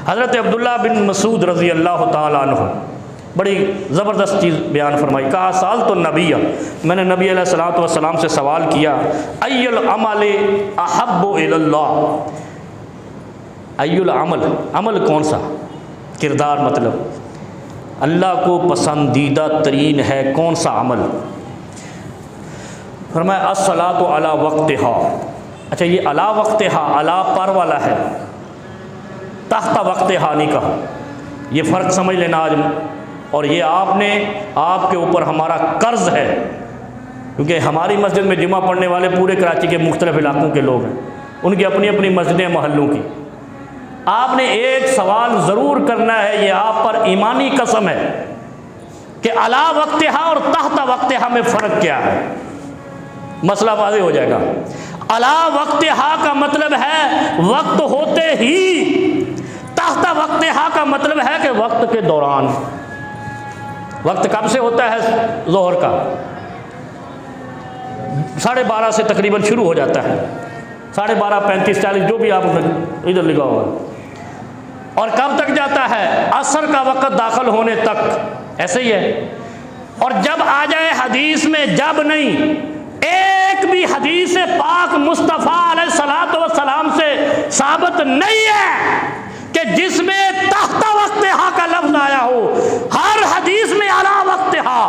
حضرت عبداللہ بن مسعود رضی اللہ تعالیٰ عنہ بڑی زبردست چیز بیان فرمائی. کہا سال تو نبی، میں نے نبی علیہ الصلوۃ والسلام سے سوال کیا ای العمل احب الی اللہ، ای العمل، عمل کون سا، کردار مطلب اللہ کو پسندیدہ ترین ہے کون سا عمل؟ فرمایا الصلاۃ علی وقتہا. اچھا یہ علی وقتہا، علی پر والا ہے، تحت وقتہا نہیں کہا. یہ فرق سمجھ لینا آج. اور یہ آپ کے اوپر ہمارا قرض ہے، کیونکہ ہماری مسجد میں جمعہ پڑھنے والے پورے کراچی کے مختلف علاقوں کے لوگ ہیں، ان کی اپنی اپنی مسجدیں محلوں کی. آپ نے ایک سوال ضرور کرنا ہے، یہ آپ پر ایمانی قسم ہے کہ علی وقتہا اور تحت وقتہا میں فرق کیا ہے. مسئلہ واضح ہو جائے گا. علی وقتہا کا مطلب ہے وقت ہوتے ہی، تحت وقتہا کا مطلب ہے کہ وقت کے دوران. وقت کب سے ہوتا ہے؟ ظہر کا 12:30 سے تقریباً شروع ہو جاتا ہے، 12:30 35 40 جو بھی آپ ادھر لکھا ہوگا. اور کب تک جاتا ہے؟ عصر کا وقت داخل ہونے تک. ایسے ہی ہے. اور جب آ جائے حدیث میں جب نہیں، ایک بھی حدیث پاک مصطفیٰ علیہ الصلوۃ والسلام سے ثابت نہیں ہے کہ جس میں تحت وقتہا کا لفظ آیا ہو. ہر حدیث میں علی وقتہا،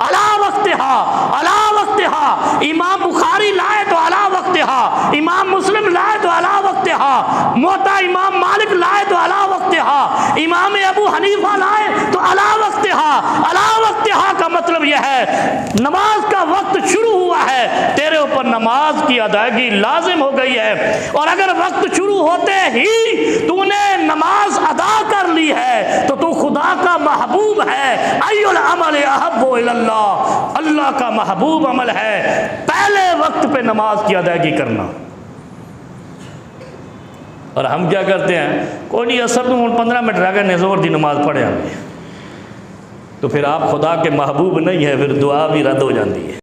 علی وقتہا، علی وقتہا. امام بخاری لائے تو علی وقتہا، امام مسلم لائے تو علی وقتہا، موطا امام مالک لائے تو علی وقتہا، امام ابو حنیفہ لائے تو علی وقتہا. علی وقتہا کا مطلب یہ ہے نماز کا وقت شروع ہوا ہے، تیرے اوپر نماز کی ادائیگی لازم ہو گئی ہے. اور اگر وقت شروع ہوتے ہی تو نے نماز ادا کر لی ہے تو خدا کا محبوب ہے. ای العمل احب الی اللہ، اللہ کا محبوب عمل ہے پہلے وقت پہ نماز کی ادائیگی کرنا. اور ہم کیا کرتے ہیں، کوئی نہیں اثر تو 15 منٹ رہ گئے زور دی نماز پڑھے ہم نے، تو پھر آپ خدا کے محبوب نہیں ہے، پھر دعا بھی رد ہو جاتی ہے.